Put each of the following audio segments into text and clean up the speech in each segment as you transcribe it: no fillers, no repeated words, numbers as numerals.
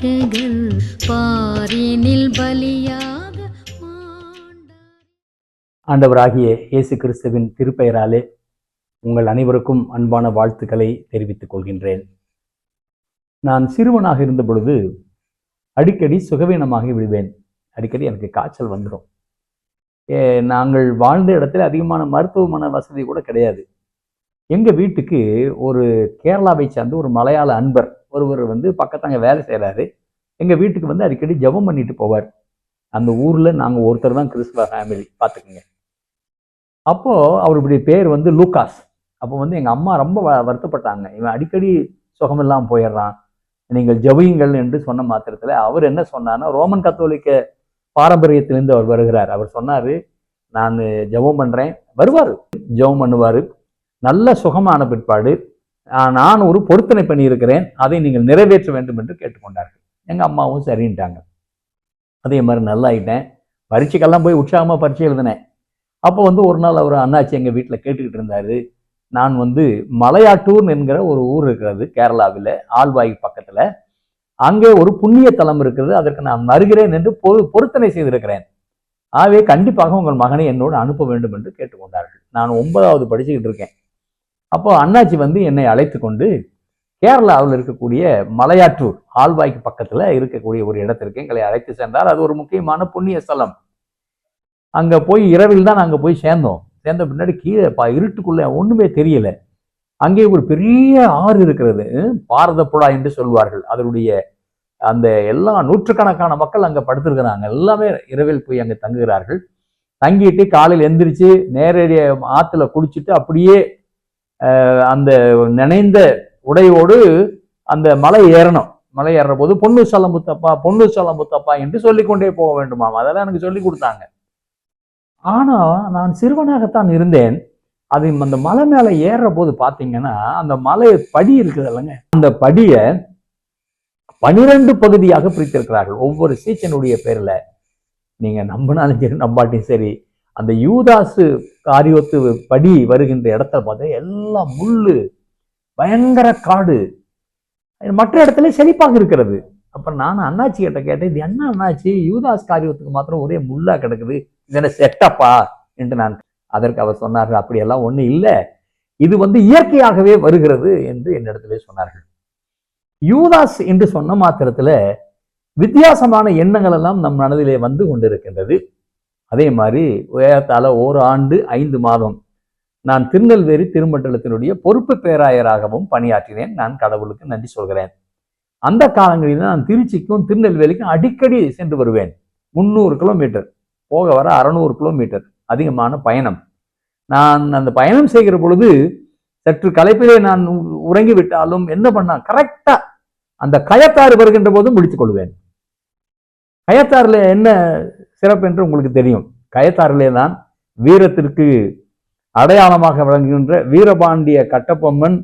காணிக்கைகள் பாரினில் பலியாக ஆண்டவராகிய இயேசு கிறிஸ்துவின் திருப்பெயராலே உங்கள் அனைவருக்கும் அன்பான வாழ்த்துக்களை தெரிவித்துக் கொள்கின்றேன். நான் சிறுவனாக இருந்த பொழுது அடிக்கடி சுகவீனமாகி விடுவேன். அடிக்கடி எனக்கு காய்ச்சல் வந்துடும். நாங்கள் வாழ்ந்த இடத்துல அதிகமான மருத்துவமனை வசதி கூட கிடையாது. எங்கள் வீட்டுக்கு ஒரு கேரளாவை சார்ந்த ஒரு மலையாள அன்பர் ஒருவர் பக்கத்தாங்க வேலை செய்கிறாரு. எங்கள் வீட்டுக்கு அடிக்கடி ஜெபம் பண்ணிட்டு போவார். அந்த ஊரில் நாங்கள் ஒருத்தர் தான் கிறிஸ்தவ ஃபேமிலி, பார்த்துக்குங்க. அப்போது அவருடைய பேர் லூகாஸ். அப்போ எங்கள் அம்மா ரொம்ப வருத்தப்பட்டாங்க. இவன் அடிக்கடி சுகமில்லாமல் போயிடுறான், நீங்கள் ஜெபியுங்கள் என்று சொன்ன மாத்திரத்தில் அவர் என்ன சொன்னார்னா, ரோமன் கத்தோலிக்க பாரம்பரியத்திலேருந்து அவர் வருகிறார். அவர் சொன்னார், நான் ஜெபம் பண்ணுறேன். வருவார், ஜெபம் பண்ணுவார். நல்ல சுகமான பிற்பாடு நான் ஒரு பொருத்தனை பண்ணியிருக்கிறேன், அதை நீங்கள் நிறைவேற்ற வேண்டும் என்று கேட்டுக்கொண்டார்கள். எங்கள் அம்மாவும் சரின்ட்டாங்க. அதே மாதிரி நல்லாயிட்டேன். பரீட்சைக்கெல்லாம் போய் உற்சாகமாக பரீட்சை எழுதினேன். அப்போ ஒரு நாள் அவர் அண்ணாச்சி எங்கள் வீட்டில் கேட்டுக்கிட்டு இருந்தார். நான் மலையாட்டூர் என்கிற ஒரு ஊர் இருக்கிறது கேரளாவில், ஆழ்வாய் பக்கத்தில். அங்கே ஒரு புண்ணிய தலம் இருக்கிறது, அதற்கு நான் வருகிறேன் என்று பொருத்தனை செய்திருக்கிறேன். ஆகவே கண்டிப்பாக உங்கள் மகனை என்னோடு அனுப்ப வேண்டும் என்று கேட்டுக்கொண்டார்கள். நான் 9வது படிச்சுக்கிட்டு இருக்கேன். அப்போ அண்ணாச்சி என்னை அழைத்து கொண்டு கேரளாவில் இருக்கக்கூடிய மலையாற்றூர் ஆழ்வாய்க்கு பக்கத்தில் இருக்கக்கூடிய ஒரு இடத்திற்கு எங்களை அழைத்து சென்றார். அது ஒரு முக்கியமான புண்ணிய ஸ்தலம். அங்கே போய் இரவில் தான் நாங்கள் போய் சேர்ந்தோம். சேர்ந்த பின்னாடி கீழே இருட்டுக்குள்ளே ஒன்றுமே தெரியல. அங்கே ஒரு பெரிய ஆறு இருக்கிறது, பாரதப்புழா என்று சொல்வார்கள். அதனுடைய அந்த எல்லா நூற்றுக்கணக்கான மக்கள் அங்கே படுத்திருக்கிறாங்க. எல்லாமே இரவில் போய் அங்கே தங்குகிறார்கள். தங்கிட்டு காலையில் எந்திரிச்சு நேரடியாக ஆற்றுல குடிச்சிட்டு அப்படியே அந்த நினைந்த உடையோடு அந்த மலை ஏறணும். மலை ஏறுற போது பொண்ணு சலமுத்தப்பா என்று சொல்லிக்கொண்டே போக வேண்டுமாம். அதெல்லாம் எனக்கு சொல்லி கொடுத்தாங்க. ஆனால் நான் சிறுவனாகத்தான் இருந்தேன். அது அந்த மலை மேலே ஏறுற போது பார்த்தீங்கன்னா, அந்த மலை படி இருக்குது இல்லைங்க, அந்த படியை 12 பகுதியாக பிரித்திருக்கிறார்கள் ஒவ்வொரு சீச்சனுடைய பேரில். நீங்கள் நம்பினாலும் சரி நம்பாட்டியும் சரி, அந்த யூதாசு காரியோத்து படி வருகின்ற இடத்துல பார்த்தா எல்லாம் முள்ளு, பயங்கர காடு, மற்ற இடத்துல செழிப்பாக இருக்கிறது. அப்போ நான் அண்ணாச்சி கிட்ட கேட்டேன், இது என்ன அண்ணாச்சி, யூதாஸ் காரியத்துக்கு மாத்திரம் ஒரே முள்ளா கிடக்குது, இது என்ன செட்டப்பா என்று நான். அதற்கு அவர் சொன்னார்கள், அப்படியெல்லாம் ஒன்றும் இல்லை, இது இயற்கையாகவே வருகிறது என்று என்னிடத்திலே சொன்னார்கள். யூதாஸ் என்று சொன்ன மாத்திரத்தில் வித்தியாசமான எண்ணங்கள் எல்லாம் நம் மனதிலே கொண்டிருக்கின்றது. அதே மாதிரி ஏறத்தாழ 1 ஆண்டு 5 மாதம் நான் திருநெல்வேலி திருமண்டலத்தினுடைய பொறுப்பு பேராயராகவும் பணியாற்றினேன். நான் கடவுளுக்கு நன்றி சொல்கிறேன். அந்த காலங்களில் நான் திருச்சிக்கும் திருநெல்வேலிக்கும் அடிக்கடி சென்று வருவேன். 300 கிலோமீட்டர், போக வர 600 கிலோமீட்டர், அதிகமான பயணம். நான் அந்த பயணம் செய்கிற பொழுது சற்று களைப்பிலே நான் உறங்கி விட்டாலும் என்ன பண்ணா, கரெக்டா அந்த கயத்தாறு வருகின்ற போதும் முடித்துக் கொள்வேன். கயத்தாறுல என்ன சிறப்பு என்று உங்களுக்கு தெரியும். கயத்தாறுலே தான் வீரத்திற்கு அடையாளமாக விளங்குகின்ற வீரபாண்டிய கட்டபொம்மன்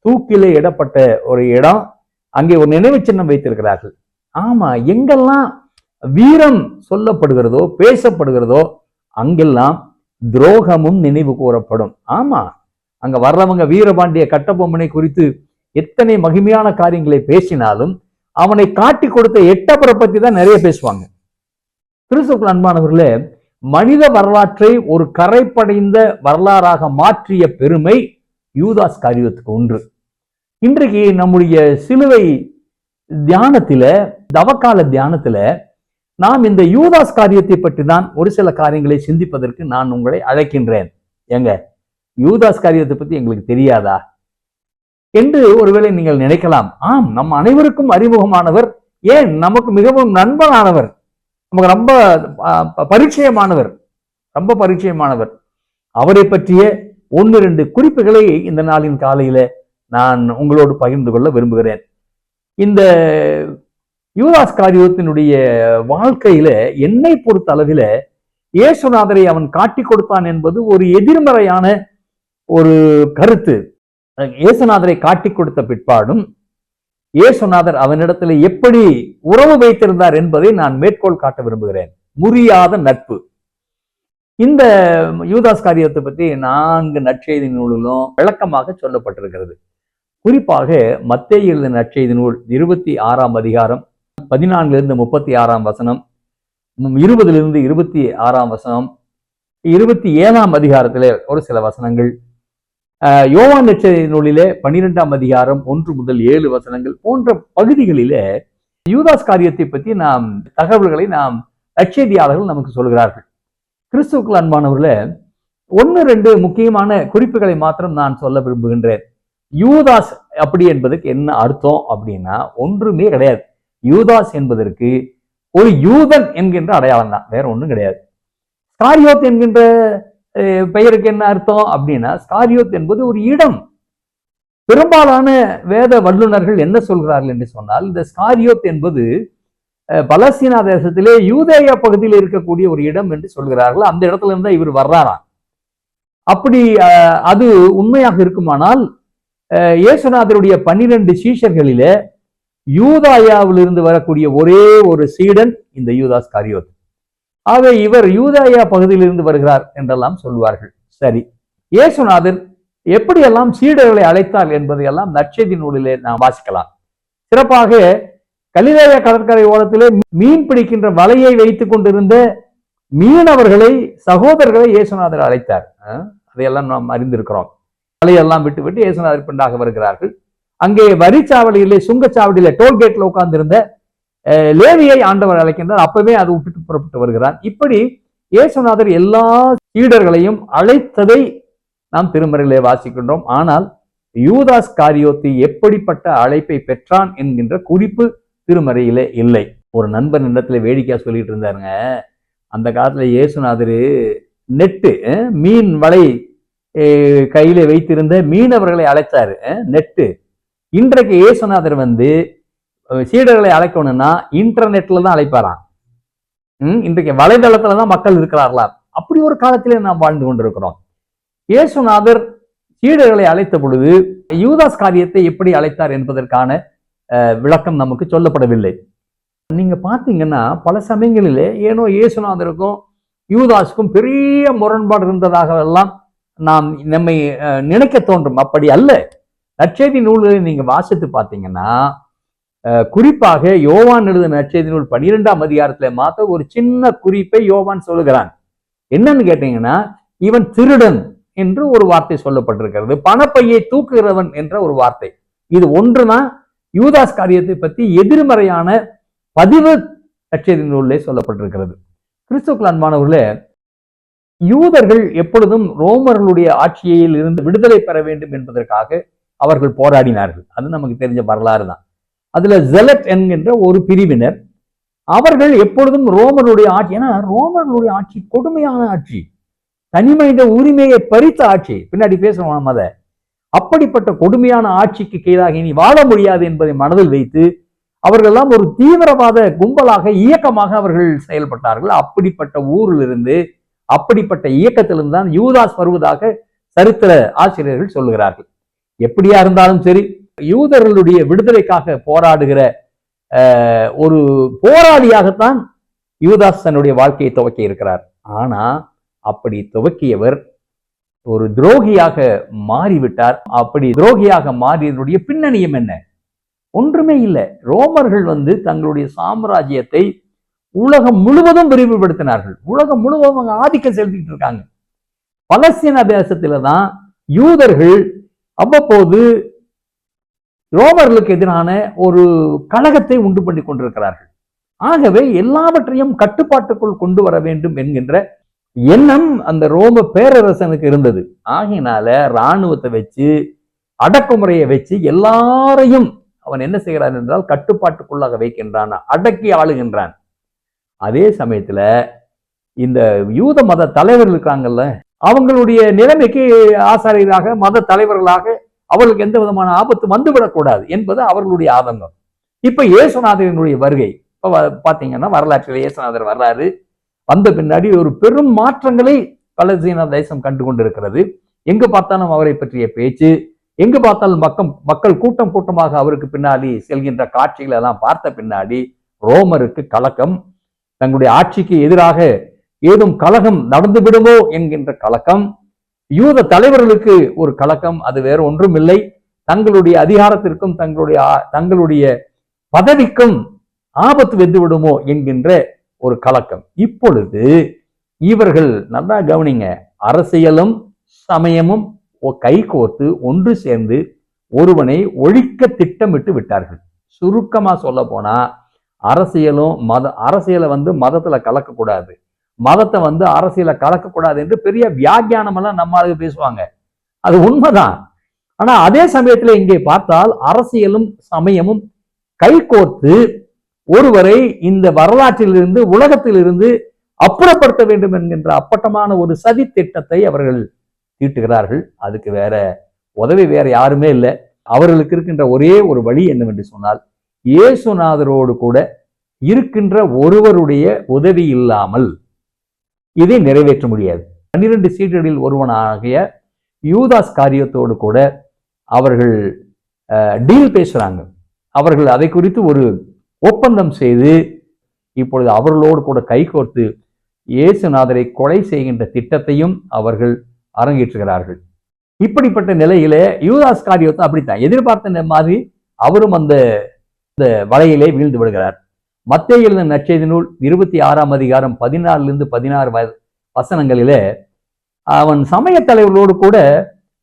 தூக்கிலே இடப்பட்ட ஒரு இடம். அங்கே ஒரு நினைவு சின்னம் வைத்திருக்கிறார்கள். ஆமா, எங்கெல்லாம் வீரம் சொல்லப்படுகிறதோ பேசப்படுகிறதோ அங்கெல்லாம் துரோகமும் நினைவு கூறப்படும். ஆமா, அங்க வர்றவங்க வீரபாண்டிய கட்டபொம்மனை குறித்து எத்தனை மகிமையான காரியங்களை பேசினாலும் அவனை காட்டி கொடுத்த எட்டப்பரை பத்தி தான் நிறைய பேசுவாங்க. கிறிஸ்துவுக்குள் அன்பானவர்களே, மனித வரலாற்றை ஒரு கரைப்படைந்த வரலாறாக மாற்றிய பெருமை யூதாஸ் காரியத்துக்கு ஒன்று. இன்றைக்கு நம்முடைய சிலுவை தியானத்தில, தவக்கால தியானத்தில நாம் இந்த யூதாஸ் காரியத்தை பற்றி தான் ஒரு சில காரியங்களை சிந்திப்பதற்கு நான் உங்களை அழைக்கின்றேன். எங்க யூதாஸ் காரியத்தை பத்தி எங்களுக்கு தெரியாதா என்று ஒருவேளை நீங்கள் நினைக்கலாம். ஆம், நம் அனைவருக்கும் அறிமுகமானவர், ஏன் நமக்கு மிகவும் நண்பனானவர், நமக்கு ரொம்ப பரிச்சயமானவர். அவரை பற்றிய 1-2 குறிப்புகளை இந்த நாளின் காலையில நான் உங்களோடு பகிர்ந்து கொள்ள விரும்புகிறேன். இந்த யூதாஸ் காரியத்தினுடைய வாழ்க்கையில என்னை பொறுத்த அளவில இயேசுநாதரை அவன் காட்டி கொடுத்தான் என்பது ஒரு எதிர்மறையான ஒரு கருத்து. இயேசுநாதரை காட்டி கொடுத்த பிற்பாடும் இயேசுநாதர் அவனிடத்தில் எப்படி உறவு வைத்திருந்தார் என்பதை நான் மேற்கோள் காட்ட விரும்புகிறேன். முறியாத நட்பு. இந்த யூதாஸ் காரியத்தை பற்றி 4 நற்செய்தி நூலிலும் விளக்கமாக சொல்லப்பட்டிருக்கிறது. குறிப்பாக மத்தேயு எழுதின நற்செய்தி நூல் 26ஆம் அதிகாரம் 14 36 வசனம், 20 26 27 அதிகாரத்திலே ஒரு சில வசனங்கள், யோவான் நற்செய்தி நூலிலே 12 1 முதல் 7 வசனங்கள் போன்ற பகுதிகளிலே யூதாஸ் காரியத்தை பற்றி தகவல்களை நற்செய்தியாளர்கள் நமக்கு சொல்கிறார்கள். கிறிஸ்துவுக்குள் அன்பானவர்களே, 1-2 முக்கியமான குறிப்புகளை மாத்திரம் நான் சொல்ல விரும்புகின்றேன். யூதாஸ் அப்படி என்பதற்கு என்ன அர்த்தம் அப்படின்னா ஒன்றுமே கிடையாது. யூதாஸ் என்பதற்கு ஒரு யூதன் என்கின்ற அடையாளம் தான், வேற ஒன்றும் கிடையாது. ஸ்காரியோத் என்கின்ற பெயருக்கு என்ன அர்த்தம் அப்படின்னா, ஸ்காரியோத் என்பது ஒரு இடம். பெரும்பாலான வேத வல்லுநர்கள் என்ன சொல்கிறார்கள் என்று சொன்னால், இந்த ஸ்காரியோத் என்பது பலஸ்தீனா தேசத்திலே யூதேயா பகுதியில் இருக்கக்கூடிய ஒரு இடம் என்று சொல்கிறார்கள். அந்த இடத்துல இருந்தா இவர் வர்றாராம். அப்படி அது உண்மையாக இருக்குமானால் இயேசுநாதருடைய 12 சீஷர்களிலே யூதாயாவிலிருந்து வரக்கூடிய ஒரே ஒரு சீடன் இந்த யூதாஸ் காரியோத். ஆக இவர் யூதாயா பகுதியிலிருந்து வருகிறார் என்றெல்லாம் சொல்வார்கள். சரி, இயேசுநாதர் எப்படியெல்லாம் சீடர்களை அழைத்தார் என்பதையெல்லாம் நற்செய்தி நூலிலே நாம் வாசிக்கலாம். சிறப்பாக கலிலேயா கடற்கரை ஓரத்திலே மீன் பிடிக்கின்ற வலையை வைத்துக் கொண்டிருந்த மீனவர்களை, சகோதரர்களை இயேசுநாதர் அழைத்தார். அதையெல்லாம் நாம் அறிந்திருக்கிறோம். வலையெல்லாம் விட்டு இயேசுநாதர் பின்னாக வருகிறார்கள். அங்கே வரிச்சாவடியிலே, சுங்கச்சாவடியில, டோல்கேட்ல உட்கார்ந்திருந்த லேவியை ஆண்டவர் அழைக்கின்றார். அப்பவே அது விட்டு புறப்பட்டு வருகிறார். இப்படி இயேசுநாதர் எல்லா சீடர்களையும் அழைத்ததை நாம் திருமறையிலே வாசிக்கின்றோம். ஆனால் யூதாஸ் காரியோத்து எப்படிப்பட்ட அழைப்பை பெற்றான் என்கின்ற குறிப்பு திருமறையிலே இல்லை. ஒரு நண்பன் இடத்துல வேடிக்கையா சொல்லிட்டு இருந்தாருங்க, அந்த காலத்துல இயேசுநாதர் நெட்டு, மீன் வலை கையில வைத்திருந்த மீனவர்களை அழைச்சாரு, நெட்டு. இன்றைக்கு இயேசுநாதர் சீடர்களை அழைக்கணும்னா இன்டர்நெட்ல தான் அழைப்பாராம். இன்றைக்கு வலைதளத்துல தான் மக்கள் இருக்கிறார்களா? அப்படி ஒரு காலத்திலே நாம் வாழ்ந்து கொண்டிருக்கிறோம். இயேசுநாதர் சீடர்களை அழைத்த பொழுது யூதாஸ் காரியத்தை எப்படி அழைத்தார் என்பதற்கான விளக்கம் நமக்கு சொல்லப்படவில்லை. நீங்க பாத்தீங்கன்னா பல சமயங்களிலே ஏனோ இயேசுநாதருக்கும் யூதாஸுக்கும் பெரிய முரண்பாடு இருந்ததாக எல்லாம் நாம் நம்மை நினைக்க தோன்றும். அப்படி அல்ல. நற்செய்தி நூல்களை நீங்க வாசித்து பார்த்தீங்கன்னா, குறிப்பாக யோவான் எழுதின நற்செய்தி நூல் 12 அதிகாரத்துல மாத்த ஒரு சின்ன குறிப்பை யோவான் சொல்லுகிறான். என்னன்னு கேட்டீங்கன்னா, இவன் திருடன் என்று ஒரு வார்த்தை சொல்லப்பட்டிருக்கிறது, பணப்பையை தூக்குகிறவன் என்ற ஒரு வார்த்தை. இது ஒன்றுதான் யூதாஸ் காரியத்தை பற்றி எதிர்மறையான பதிவு நற்செய்தி நூலிலே சொல்லப்பட்டிருக்கிறது. கிறிஸ்துவுக்குள் அன்பானவர்களே, யூதர்கள் எப்பொழுதும் ரோமர்களுடைய ஆட்சியில் இருந்து விடுதலை பெற வேண்டும் என்பதற்காக அவர்கள் போராடினார்கள். அது நமக்கு தெரிஞ்ச வரலாறு தான். அதுல ஜெலட் என்கின்ற ஒரு பிரிவினர், அவர்கள் எப்பொழுதும் ரோமர்களுடைய ஆட்சி, ஏன்னா ரோமர்களுடைய ஆட்சி கொடுமையான ஆட்சி, தனிமனித உரிமையை பறித்த ஆட்சி. பின்னாடி பேசுவோம் அதை. அப்படிப்பட்ட கொடுமையான ஆட்சிக்கு கீழாக இனி வாழ முடியாது என்பதை மனதில் வைத்து அவர்கள் எல்லாம் ஒரு தீவிரவாத கும்பலாக, இயக்கமாக அவர்கள் செயல்பட்டார்கள். அப்படிப்பட்ட ஊரிலிருந்து, அப்படிப்பட்ட இயக்கத்திலிருந்து தான் யூதாஸ் வருவதாக சரித்திர ஆசிரியர்கள் சொல்லுகிறார்கள். எப்படியா இருந்தாலும் சரி, யூதர்களுடைய விடுதலைக்காக போராடுகிற ஒரு போராளியாகத்தான் யூதாஸ் தன்னுடைய வாழ்க்கையை துவக்கி இருக்கிறார். ஆனா அப்படி துவக்கியவர் ஒரு துரோகியாக மாறிவிட்டார். அப்படி துரோகியாக மாறியதனுடைய பின்னணியும் என்ன? ஒன்றுமே இல்லை. ரோமர்கள் தங்களுடைய சாம்ராஜ்யத்தை உலகம் முழுவதும் விரிவுபடுத்தினார்கள். உலகம் முழுவதும் ஆதிக்கம் செலுத்திட்டு இருக்காங்க. பலஸ்தீன தேசத்துல தான் யூதர்கள் அவ்வப்போது ரோமர்களுக்கு எதிரான ஒரு கழகத்தை உண்டு பண்ணி கொண்டிருக்கிறார்கள். ஆகவே எல்லாவற்றையும் கட்டுப்பாட்டுக்குள் கொண்டு வர வேண்டும் என்கின்ற எண்ணம் அந்த ரோம பேரரசனுக்கு இருந்தது. ஆகையினால இராணுவத்தை வச்சு, அடக்குமுறையை வச்சு எல்லாரையும் அவன் என்ன செய்கிறான் என்றால் கட்டுப்பாட்டுக்குள்ளாக வைக்கின்றான், அடக்கி ஆளுகின்றான். அதே சமயத்துல இந்த யூத மத தலைவர்கள் இருக்காங்கல்ல, அவங்களுடைய நிலைமைக்கு ஆசாரியராக, மத தலைவர்களாக அவர்களுக்கு எந்த விதமான ஆபத்து வந்துவிடக்கூடாது என்பது அவர்களுடைய ஆதங்கம். இப்ப இயேசுநாதரினுடைய வருகை, இப்ப பாத்தீங்கன்னா வரலாற்றில் இயேசுநாதர் வர்றாரு. வந்த பின்னாடி ஒரு பெரும் மாற்றங்களை பலஸ்தீன தேசம் கண்டு கொண்டிருக்கிறது. எங்கு பார்த்தாலும் அவரை பற்றிய பேச்சு, எங்கு பார்த்தாலும் மக்கள் கூட்டம் கூட்டமாக அவருக்கு பின்னாடி செல்கின்ற காட்சிகளை எல்லாம் பார்த்த பின்னாடி ரோமருக்கு கலக்கம், தங்களுடைய ஆட்சிக்கு எதிராக ஏதும் கலகம் நடந்து விடுமோ என்கின்ற கலக்கம், யூத தலைவர்களுக்கு ஒரு கலக்கம். அது வேற ஒன்றும் இல்லை, தங்களுடைய அதிகாரத்திற்கும் தங்களுடைய பதவிக்கும் ஆபத்து வென்று விடுமோ என்கின்ற ஒரு கலக்கம். இப்பொழுது இவர்கள் நல்லா கவனிங்க, அரசியலும் சமயமும் கைகோர்த்து ஒன்று சேர்ந்து ஒருவனை ஒழிக்க திட்டமிட்டு விட்டார்கள். சுருக்கமா சொல்ல போனா அரசியலை மதத்துல கலக்கக்கூடாது, மதத்தை அரசியலை கலக்கக்கூடாது என்று பெரிய வியாக்கியானம் எல்லாம் நம்மளுக்கு பேசுவாங்க. அது உண்மைதான். ஆனா அதே சமயத்துல இங்கே பார்த்தால் அரசியலும் சமயமும் கைகோர்த்து ஒருவரை இந்த வரலாற்றிலிருந்து உலகத்திலிருந்து அப்புறப்படுத்த வேண்டும் என்கின்ற அப்பட்டமான ஒரு சதி திட்டத்தை அவர்கள் தீட்டுகிறார்கள். அதுக்கு உதவி வேற யாருமே இல்லை. அவர்களுக்கு இருக்கின்ற ஒரே ஒரு வழி என்னவென்று சொன்னால், இயேசுநாதரோடு கூட இருக்கின்ற ஒருவருடைய உதவி இல்லாமல் இதை நிறைவேற்ற முடியாது. 12 சீடர்களில் ஒருவனாகிய யூதாஸ் காரியத்தோடு கூட அவர்கள் டீல் பேசுறாங்க. அவர்கள் அதை குறித்து ஒரு ஒப்பந்தம் செய்து இப்பொழுது அவர்களோடு கூட கைகோர்த்து இயேசுநாதரை கொலை செய்கின்ற திட்டத்தையும் அவர்கள் அரங்கேற்றுகிறார்கள். இப்படிப்பட்ட நிலையிலே யூதாஸ் காரியோத்து அப்படித்தான் எதிர்பார்த்த மாதிரி அவரும் அந்த வலையிலே வீழ்ந்து விடுகிறார். மத்தேயு எழுதின நற்செய்தி நூல் 26ஆம் அதிகாரம் 14 16 வசனங்களிலே அவன் சமய தலைவர்களோடு கூட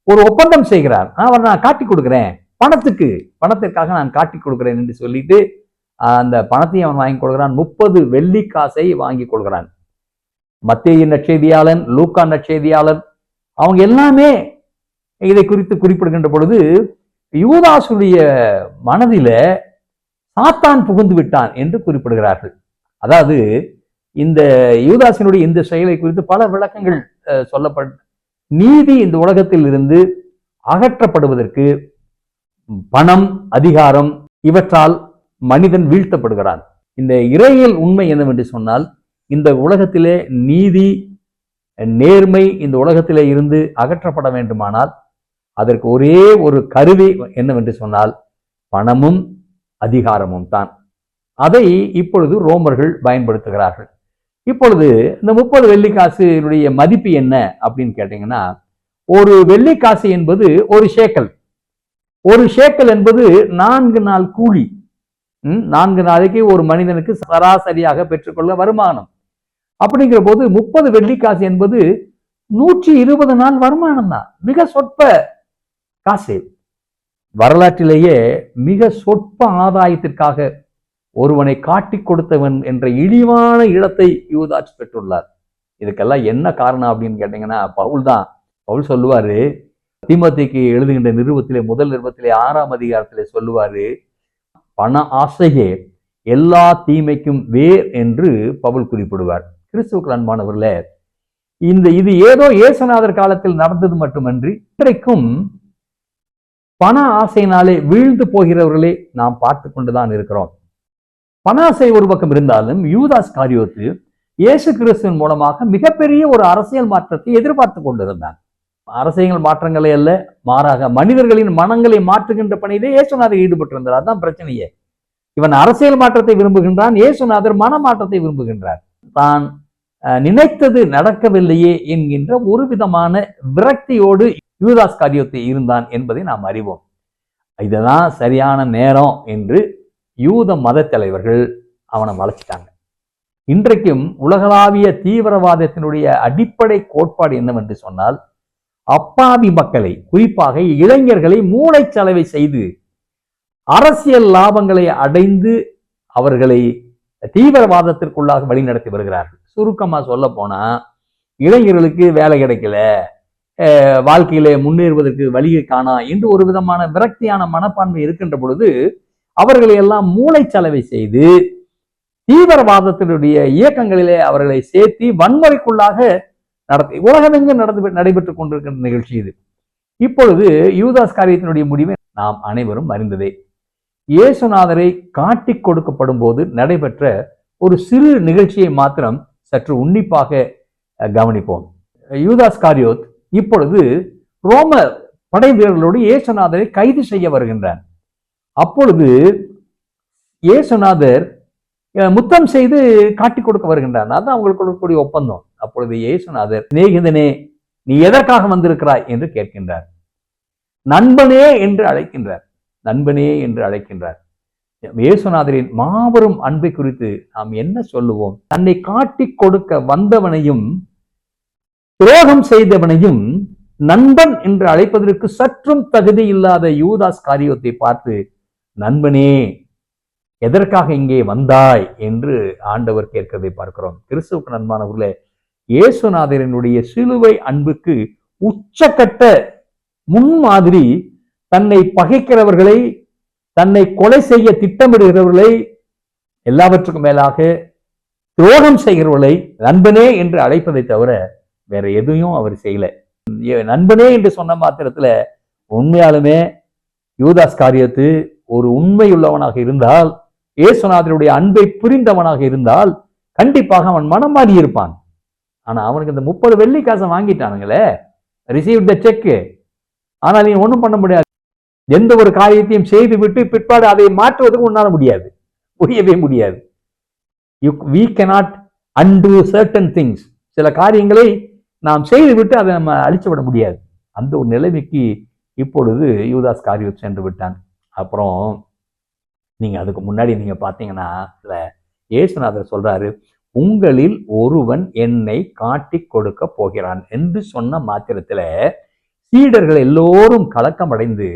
ஒரு ஒப்பந்தம் செய்கிறார். அவர் நான் காட்டி கொடுக்கிறேன், பணத்திற்காக நான் காட்டி கொடுக்கிறேன் என்று சொல்லிட்டு அந்த பணத்தையும் அவன் வாங்கி கொடுக்கிறான். 30 வெள்ளிக்காசை வாங்கி கொடுக்கிறான். மத்தேயு நற்செய்தியாளன், லூக்கா நற்செய்தியாளன், அவங்க எல்லாமே இதை குறித்து குறிப்பிடுகின்ற பொழுது யூதாசுடைய மனதில சாத்தான் புகுந்து விட்டான் என்று குறிப்பிடுகிறார்கள். அதாவது இந்த யூதாசினுடைய இந்த செயலை குறித்து பல விளக்கங்கள் சொல்லப்பட்ட நீதி இந்த உலகத்தில் இருந்து அகற்றப்படுவதற்கு பணம், அதிகாரம் இவற்றால் மனிதன் வீழ்த்தப்படுகிறான். இந்த இறையியல் உண்மை என்னவென்று சொன்னால், இந்த உலகத்திலே நீதி, நேர்மை இந்த உலகத்திலே இருந்து அகற்றப்பட வேண்டுமானால் அதற்கு ஒரே ஒரு கருவி என்னவென்று சொன்னால் பணமும் அதிகாரமும் தான். அதை இப்பொழுது ரோமர்கள் பயன்படுத்துகிறார்கள். இப்பொழுது இந்த 30 வெள்ளிக்காசுடைய மதிப்பு என்ன அப்படின்னு கேட்டீங்கன்னா, ஒரு வெள்ளிக்காசு என்பது ஒரு ஷேக்கல். ஒரு ஷேக்கல் என்பது 4 நாள் கூலி. 4 நாளைக்கு ஒரு மனிதனுக்கு சராசரியாக பெற்றுக்கொள்ள வருமானம். அப்படிங்கிற போது 30 வெள்ளிக்காசு என்பது 120 நாள் வருமானம் தான். மிக சொற்ப காசு. வரலாற்றிலேயே மிக சொற்ப ஆதாயத்திற்காக ஒருவனை காட்டி கொடுத்தவன் என்ற இழிவான இடத்தை யூதாஸ் பெற்றுள்ளார். இதுக்கெல்லாம் என்ன காரணம் அப்படின்னு கேட்டீங்கன்னா, பவுல் சொல்லுவாரு, தீமோத்தேயுக்கு எழுதுகின்ற முதல் நிருபத்திலே 6ஆம் அதிகாரத்திலே சொல்லுவாரு, பண ஆசையே எல்லா தீமைக்கும் வேர் என்று பவுல் குறிப்பிடுவார். கிறிஸ்துவுக்கு அன்பானவர்களே, இது ஏதோ இயேசுநாதர் காலத்தில் நடந்தது மட்டுமன்றி இன்றைக்கும் பண ஆசையினாலே வீழ்ந்து போகிறவர்களே நாம் பார்த்து கொண்டுதான் இருக்கிறோம். பண ஆசை ஒரு பக்கம் இருந்தாலும் யூதாஸ் காரியோத்து இயேசு கிறிஸ்துவின் மூலமாக மிகப்பெரிய ஒரு அரசியல் மாற்றத்தை எதிர்பார்த்து கொண்டிருந்தான். அரசியல் மாற்றங்களை அல்ல, மாறாக மனிதர்களின் மனங்களை மாற்றுகின்ற பணியிலே இயேசுநாதர் ஈடுபட்டிருந்தார். அதுதான் பிரச்சனையே. இவன் அரசியல் மாற்றத்தை விரும்புகின்றான், இயேசுநாதர் மன மாற்றத்தை விரும்புகின்றார். தான் நினைத்தது நடக்கவில்லையே என்கின்ற ஒரு விதமான விரக்தியோடு யூதாஸ் காரியோத்து இருந்தான் என்பதை நாம் அறிவோம். இதுதான் சரியான நேரம் என்று யூத மத தலைவர்கள் அவனை வளைச்சிட்டாங்க. இன்றைக்கும் உலகளாவிய தீவிரவாதத்தினுடைய அடிப்படை கோட்பாடு என்னவென்று சொன்னால், அப்பாவி மக்களை, குறிப்பாக இளைஞர்களை மூளைச்சலவை செய்து அரசியல் லாபங்களை அடைந்து அவர்களை தீவிரவாதத்திற்குள்ளாக வழிநடத்தி வருகிறார்கள். சுருக்கமா சொல்ல போனா, இளைஞர்களுக்கு வேலை கிடைக்கல, வாழ்க்கையிலே முன்னேறுவதற்கு வழியை காணா என்று ஒரு விதமான விரக்தியான மனப்பான்மை இருக்கின்ற பொழுது அவர்களை எல்லாம் மூளைச்சலவை செய்து தீவிரவாதத்தினுடைய இயக்கங்களிலே அவர்களை சேர்த்தி வன்முறைக்குள்ளாக உலகமெங்கு நடைபெற்றுக் கொண்டிருக்கின்ற நிகழ்ச்சி இது. இப்பொழுது யூதாஸ் காரியத்தினுடைய முடிவை நாம் அனைவரும் அறிந்ததே. இயேசுநாதரை காட்டி கொடுக்கப்படும் போது நடைபெற்ற ஒரு சிறு நிகழ்ச்சியை மாத்திரம் சற்று உன்னிப்பாக கவனிப்போம். யூதாஸ் காரியோத் இப்பொழுது ரோம படை வீரர்களோடு இயேசுநாதரை கைது செய்ய வருகின்றார். அப்பொழுது இயேசுநாதர் முத்தம் செய்து காட்டி கொடுக்க வருகின்றார். அதான் அவங்களுக்கு கொடுக்கக்கூடிய ஒப்பந்தம். அப்பொழுது இயேசுநாதர், சிநேகிதனே, நீ எதற்காக வந்திருக்கிறாய் என்று கேட்கின்றார். நண்பனே என்று அழைக்கின்றார். நண்பனே என்று அழைக்கின்றார். இயேசுநாதரின் மாபெரும் அன்பை குறித்து நாம் என்ன சொல்லுவோம்? தன்னை காட்டி கொடுக்க வந்தவனையும் துரோகம் செய்தவனையும் நண்பன் என்று அழைப்பதற்கு சற்றும் தகுதி இல்லாத யூதாஸ் காரியோத்தை பார்த்து, நண்பனே எதற்காக இங்கே வந்தாய் என்று ஆண்டவர் கேட்கிறதை பார்க்கிறோம். கிறிஸ்துவுக்கு நண்பானவர்களே, இயேசுநாதரினுடைய சிலுவை அன்புக்கு உச்சக்கட்ட முன்மாதிரி தன்னை பகைக்கிறவர்களை, தன்னை கொலை செய்ய திட்டமிடுகிறவர்களை, எல்லாவற்றுக்கும் மேலாக துரோகம் செய்கிறவர்களை நண்பனே என்று அழைப்பதை தவிர வேற எதையும் அவர் செய்யல. நண்பனே என்று சொன்ன மாத்திரத்துல உண்மையாலுமே யூதாஸ் காரியத்து ஒரு உண்மையுள்ளவனாக இருந்தால், இயேசுநாதருடைய அன்பை புரிந்தவனாக இருந்தால் கண்டிப்பாக அவன் மனம் மாறி இருப்பான். ஆனா அவனுக்கு இந்த 30 வெள்ளி காசை வாங்கிட்டானுங்களே, ரிசீவ் த செக். ஆனால் நீ ஒன்றும் பண்ண முடியாது. எந்த ஒரு காரியத்தையும் செய்து விட்டு பிற்பாடு அதை மாற்றுவதற்கு உன்னால முடியவே முடியாது. we cannot undo certain things. சில காரியங்களை நாம் செய்து விட்டு அதை நம்ம அழிச்சு விட முடியாது. அந்த ஒரு நிலைமைக்கு இப்பொழுது யூதாஸ் காரியோத் சென்று விட்டான். அப்புறம் நீங்க அதுக்கு முன்னாடி நீங்க பாத்தீங்கன்னா இயேசுநாதர் சொல்றாரு, உங்களில் ஒருவன் என்னை காட்டி கொடுக்க போகிறான் என்று சொன்ன மாத்திரத்துல சீடர்கள் எல்லோரும் கலக்கம் அடைந்து,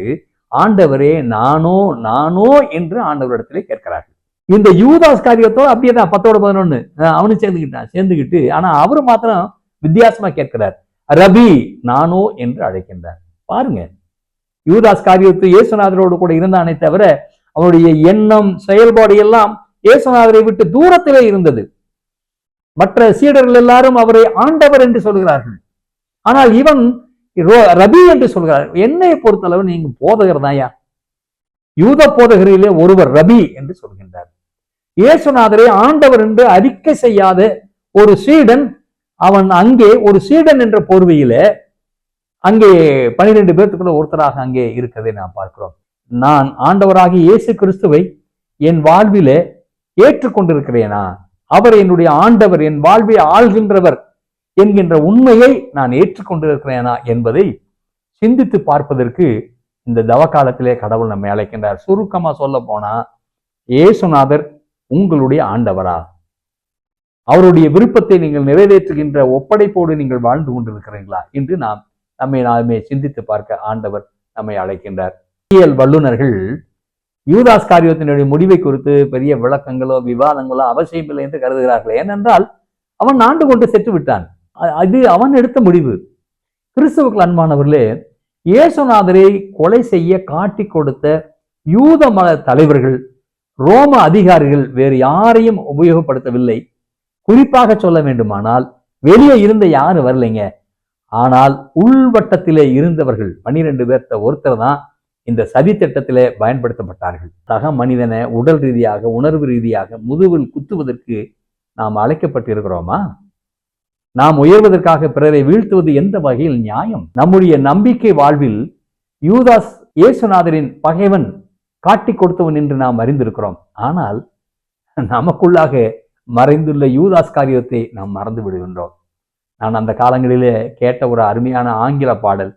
ஆண்டவரே நானோ நானோ என்று ஆண்டவரிடத்திலே கேட்கிறார்கள். இந்த யூதாஸ் காரியத்தோடு அப்படியே தான் 10-11 அவனு சேர்ந்துக்கிட்டு ஆனா அவரு மாத்திரம் வித்தியாசமா கேட்கிறார், ரபி நானோ என்று அழைக்கின்றார். பாருங்க, யூதாஸ் காரியத்து இயேசுநாதரோடு கூட இருந்தானே தவிர அவனுடைய எண்ணம் செயல்பாடு எல்லாம் இயேசுநாதரை விட்டு தூரத்திலே இருந்தது. மற்ற சீடர்கள் எல்லாரும் அவரை ஆண்டவர் என்று சொல்கிறார்கள். ஆனால் இவன் ரபி என்று சொல்கிறார். என்னை பொறுத்தளவு நீங்க போதகர் தாயா, யூத போதகரிலே ஒருவர் ரபி என்று சொல்கின்றார். இயேசுநாதரை ஆண்டவர் என்று அறிக்கை செய்யாத ஒரு சீடன், அவன் அங்கே ஒரு சீடன் என்ற போர்வையில அங்கே 12 பேர்த்துக்குள்ள ஒருத்தராக அங்கே இருக்கிறதை நாம் பார்க்கிறோம். நான் ஆண்டவராகி இயேசு கிறிஸ்துவை என் வாழ்விலே ஏற்றுக்கொண்டிருக்கிறேனா, அவர் என்னுடைய ஆண்டவர், என் வாழ்வை ஆள்கின்றவர் என்கின்ற உண்மையை நான் ஏற்றுக்கொண்டிருக்கிறேனா என்பதை சிந்தித்து பார்ப்பதற்கு இந்த தவக்காலத்திலே கடவுள் நம்மை அழைக்கின்றார். சுருக்கமா சொல்ல போனா, இயேசுநாதர் உங்களுடைய ஆண்டவரா? அவருடைய விருப்பத்தை நீங்கள் நிறைவேற்றுகின்ற ஒப்படைப்போடு நீங்கள் வாழ்ந்து கொண்டிருக்கிறீர்களா என்று நம்மை சிந்தித்து பார்க்க ஆண்டவர் நம்மை அழைக்கின்றார். வல்லுநர்கள் யூதாஸ் காரியத்தினுடைய முடிவை குறித்து பெரிய விளக்கங்களோ விவாதங்களோ அவசியமில்லை என்று கருதுகிறார்கள். ஏனென்றால் அவன் ஆண்டு கொண்டு சென்று விட்டான். அது அவன் எடுத்த முடிவு. கிறிஸ்துவுக்கு அன்பானவர்களே, இயேசுநாதரை கொலை செய்ய காட்டி கொடுத்த யூத மத தலைவர்கள், ரோம அதிகாரிகள் வேறு யாரையும் உபயோகப்படுத்தவில்லை. குறிப்பாக சொல்ல வேண்டுமானால் வெளியே இருந்த யாரும் வரலைங்க. ஆனால் உள்வட்டத்திலே இருந்தவர்கள் 12 பேர்த்த ஒருத்தர் தான் இந்த சதி திட்டத்திலே பயன்படுத்தப்பட்டார்கள். சக மனிதனை உடல் ரீதியாக, உணர்வு ரீதியாக முதுகில் குத்துவதற்கு நாம் அழைக்கப்பட்டிருக்கிறோமா? நாம் உயர்வதற்காக பிறரை வீழ்த்துவது எந்த வகையில் நியாயம்? நம்முடைய நம்பிக்கை வாழ்வில் யூதாஸ் இயேசுநாதரின் பகைவன் காட்டி கொடுத்தவன் என்று நாம் அறிந்திருக்கிறோம். ஆனால் நமக்குள்ளாக மறைந்துள்ள யூதாஸ் காரியத்தை நாம் மறந்து விடுகின்றோம். நான் அந்த காலங்களிலே கேட்ட ஒரு அருமையான ஆங்கில பாடல்,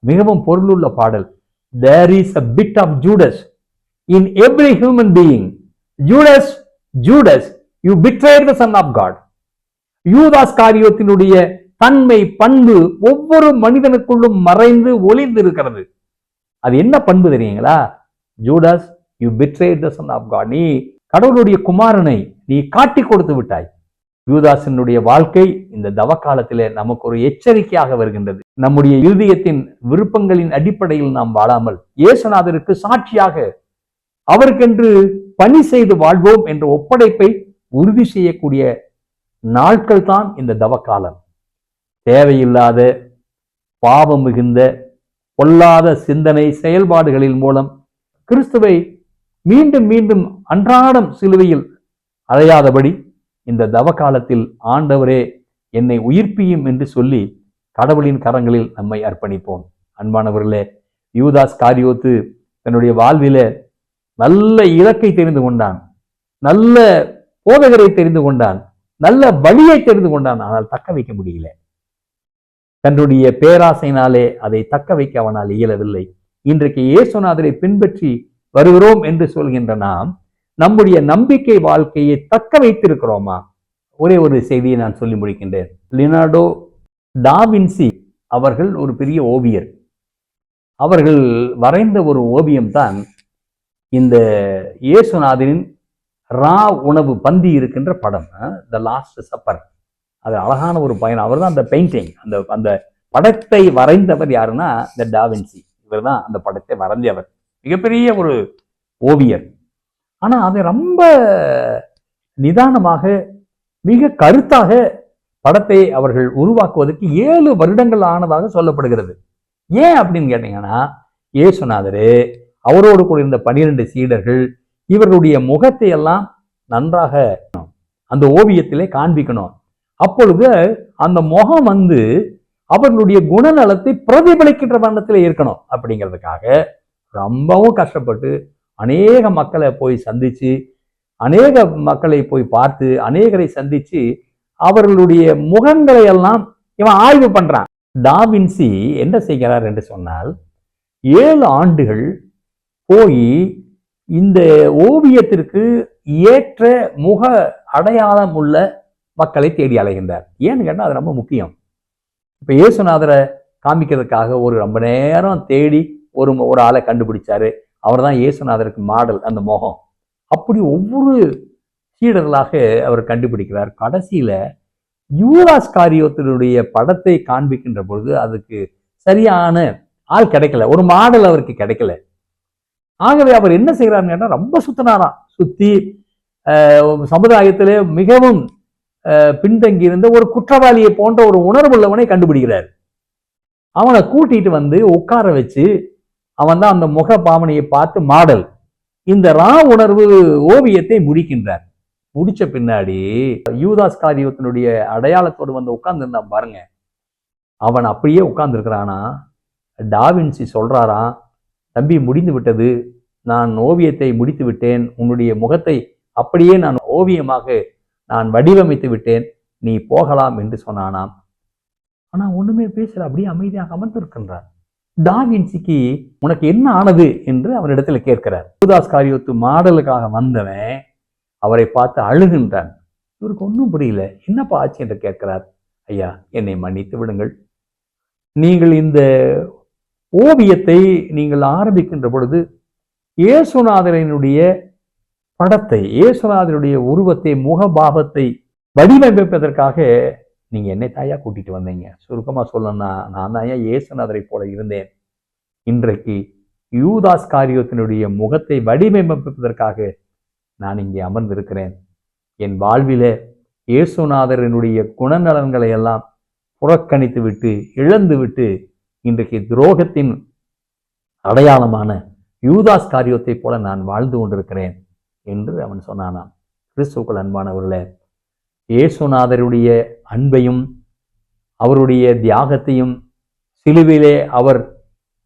மிகவும் பொருளுள்ள பாடல். There is a bit of Judas in every human being. Judas, Judas, you betrayed the Son of God. யூதாஸ் காரியத்தினுடைய தன்மை, பண்பு ஒவ்வொரு மனிதனுக்குள்ளும் மறைந்து ஒளிந்து இருக்கிறது. அது என்ன பண்பு தெரியுங்களா? Judas, you betrayed the Son of God. நீ கடவுளுடைய குமாரனை நீ காட்டி கொடுத்து விட்டாய். யூதாசினுடைய வாழ்க்கை இந்த தவக்காலத்திலே நமக்கு ஒரு எச்சரிக்கையாக வருகின்றது. நம்முடைய இருதயத்தின் விருப்பங்களின் அடிப்படையில் நாம் வாழாமல் இயேசுநாதருக்கு சாட்சியாக அவருக்கென்று பணி செய்து வாழ்வோம் என்ற ஒப்படைப்பை உறுதி செய்யக்கூடிய நாட்கள் தான் இந்த தவக்காலம். தேவையில்லாத பாவம் மிகுந்த பொல்லாத சிந்தனை செயல்பாடுகளின் மூலம் கிறிஸ்துவை மீண்டும் மீண்டும் அன்றாடம் சிலுவையில் அழையாதபடி இந்த தவக்காலத்தில் ஆண்டவரே என்னை உயிர்ப்பியும் என்று சொல்லி கடவுளின் கரங்களில் நம்மை அர்ப்பணிப்போம். அன்பானவர்களே, யூதாஸ் காரியோத்து தன்னுடைய வாழ்வில நல்ல இலக்கை தெரிந்து கொண்டான், நல்ல போதகரை தெரிந்து கொண்டான், நல்ல வழியை தெரிந்து கொண்டான். ஆனால் தக்க வைக்க முடியல. தன்னுடைய பேராசையினாலே அதை தக்க வைக்க அவனால் இயலவில்லை. இன்றைக்கு இயேசுநாதரை பின்பற்றி வருகிறோம் என்று சொல்கின்ற நாம் நம்முடைய நம்பிக்கை வாழ்க்கையை தக்க வைத்திருக்கிறோமா? ஒரே ஒரு செய்தியை நான் சொல்லி முடிக்கின்றேன். லியோனார்டோ டாவின்சி அவர்கள் ஒரு பெரிய ஓவியர். அவர்கள் வரைந்த ஒரு ஓவியம் தான் இந்த இயேசுநாதரின் ரா உணவு பந்தி இருக்கின்ற படம், த லாஸ்ட் சப்பர். அது அழகான ஒரு பயணம். அவர் தான் அந்த பெயிண்டிங், அந்த படத்தை வரைந்தவர் யாருன்னா இந்த டாவின்சி. இவர் தான் அந்த படத்தை வரைஞ்சவர், மிகப்பெரிய ஒரு ஓவியர். ஆனா அதை ரொம்ப நிதானமாக, மிக கருத்தாக படத்தை அவர்கள் உருவாக்குவதற்கு 7 வருடங்கள் ஆனதாக சொல்லப்படுகிறது. ஏன் அப்படின்னு கேட்டீங்கன்னா, இயேசுநாதரு அவரோடு கூட இருந்த 12 சீடர்கள் இவர்களுடைய முகத்தை எல்லாம் நன்றாக அந்த ஓவியத்திலே காண்பிக்கணும். அப்பொழுது அந்த முகம் அவர்களுடைய குணநலத்தை பிரதிபலிக்கின்ற வண்ணத்தில் இருக்கணும் அப்படிங்கிறதுக்காக ரொம்பவும் கஷ்டப்பட்டு அநேக மக்களை போய் சந்திச்சு, அநேக மக்களை போய் பார்த்து, அநேகரை சந்திச்சு அவர்களுடைய முகங்களை எல்லாம் இவன் ஆய்வு பண்றான். டாவின்சி என்ன செய்கிறார் என்று சொன்னால், 7 ஆண்டுகள் போய் இந்த ஓவியத்திற்கு ஏற்ற முக அடையாளம் உள்ள மக்களை தேடி அலைகின்றார். ஏன்னு கேட்டால் அது ரொம்ப முக்கியம். இப்ப இயேசுநாதரை காமிக்கிறதுக்காக ரொம்ப நேரம் தேடி ஒரு ஆளை கண்டுபிடிச்சாரு. அவர் தான் இயேசுநாதருக்கு மாடல், அந்த முகம். அப்படி ஒவ்வொரு சீடர்களாக அவர் கண்டுபிடிக்கிறார். கடைசியில யூதாஸ் காரியோத்தினுடைய படத்தை காண்பிக்கின்ற பொழுது அதுக்கு சரியான ஆள் கிடைக்கல, ஒரு மாடல் அவருக்கு கிடைக்கல. ஆகவே அவர் என்ன செய்யறாருன்னு கேட்டா, ரொம்ப சுத்தினாராம். சுத்தி சமுதாயத்திலே மிகவும் பின்தங்கி இருந்த ஒரு குற்றவாளியை போன்ற ஒரு உணர்வுள்ளவனை கண்டுபிடிக்கிறார். அவனை கூட்டிட்டு உட்கார வச்சு, அவன் தான் அந்த முக பாவனையை பார்த்து மாடல் இந்த ரா உணர்வு ஓவியத்தை முடிக்கின்றார். முடிச்ச பின்னாடி யூதாஸ் காரியோத்தினுடைய அடையாளத்தோடு உட்கார்ந்து இருந்தான் பாருங்க. அவன் அப்படியே உட்கார்ந்து இருக்கிறானா. டாவின்சி சொல்றாராம், தம்பி முடிந்து விட்டது, நான் ஓவியத்தை முடித்து விட்டேன், உன்னுடைய முகத்தை அப்படியே நான் ஓவியமாக நான் வடிவமைத்து விட்டேன், நீ போகலாம் என்று சொன்னானாம். ஆனா ஒண்ணுமே பேசல, அப்படியே அமைதியாக அமர்ந்திருக்கின்றார். டாவின்சிக்கு உனக்கு என்ன ஆனது என்று அவரிடத்துல கேட்கிறார். யூதாஸ் காரியோத்து மாடலுக்காக வந்தவன் அவரை பார்த்து அழுகின்றான். இவருக்கு ஒன்றும் புரியல, என்னப்பா ஆச்சு என்று கேட்கிறார். ஐயா, என்னை மன்னித்து விடுங்கள், நீங்கள் இந்த ஓவியத்தை நீங்கள் ஆரம்பிக்கின்ற பொழுது இயேசுநாதரினுடைய படத்தை, இயேசுநாதருடைய உருவத்தை, முகபாவத்தை வடிவமைப்பதற்காக நீங்க என்னை தாயா கூட்டிட்டு வந்தீங்க. சுருக்கமா சொல்லணும்னா, நான் தான் இயேசுநாதரை போல இருந்தேன். இன்றைக்கு யூதாஸ் காரியோத்தினுடைய முகத்தை வடிவமைப்பதற்காக நான் இங்கே அமர்ந்திருக்கிறேன். என் வாழ்விலே இயேசுநாதரினுடைய குணநலன்களை எல்லாம் புறக்கணித்து விட்டு, இழந்து விட்டு, இன்றைக்கு துரோகத்தின் அடையாளமான யூதாஸ் காரியோத்தை போல நான் வாழ்ந்து கொண்டிருக்கிறேன் என்று அவன் சொன்னானாம். கிறிஸ்துவுக்குள் அன்பானவர்களே, இயேசுநாதருடைய அன்பையும் அவருடைய தியாகத்தையும், சிலுவையிலே அவர்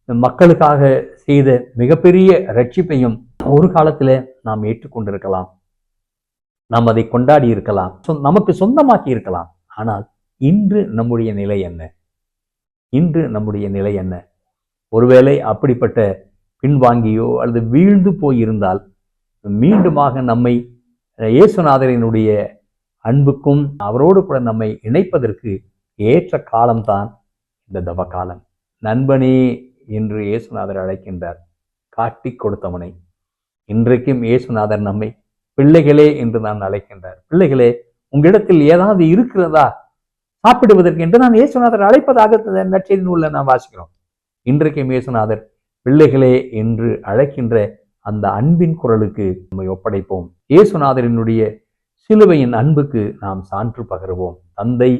மக்களுக்காக செய்த மிகப்பெரிய ரட்சிப்பையும் ஒரு காலத்திலே நாம் ஏற்றுக்கொண்டிருக்கலாம், நாம் அதை கொண்டாடி இருக்கலாம், நமக்கு சொந்தமாக்கி இருக்கலாம். ஆனால் இன்று நம்முடைய நிலை என்ன? இன்று நம்முடைய நிலை என்ன? ஒருவேளை அப்படிப்பட்ட பின்வாங்கியோ அல்லது வீழ்ந்து போயிருந்தால், மீண்டுமாக நம்மை இயேசுநாதரினுடைய அன்புக்கும் அவரோடு கூட நம்மை இணைப்பதற்கு ஏற்ற காலம்தான் இந்த தவ காலம். நண்பனே என்று இயேசுநாதர் அழைக்கின்றார், காட்டி கொடுத்தவனை. இன்றைக்கும் இயேசுநாதர் நம்மை பிள்ளைகளே என்று நான் அழைக்கின்றார். பிள்ளைகளே, உங்களிடத்தில் ஏதாவது இருக்கிறதா சாப்பிடுவதற்கு என்று நான் இயேசுநாதர் அழைப்பதாக நற்செய்தி நூல்ல நான் வாசிக்கிறோம். இன்றைக்கும் இயேசுநாதர் பிள்ளைகளே என்று அழைக்கின்ற அந்த அன்பின் குரலுக்கு நம்மை ஒப்படைப்போம். இயேசுநாதரினுடைய சிலுவையின் அன்புக்கு நாம் சான்று பகருவோம். தந்தை,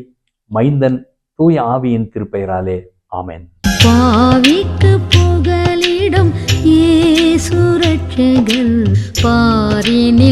மைந்தன், தூய ஆவியின் திருப்பெயராலே ஆமென். பாவிக்கு புகலிடம் இயேசு ரட்சகர் பாரினில்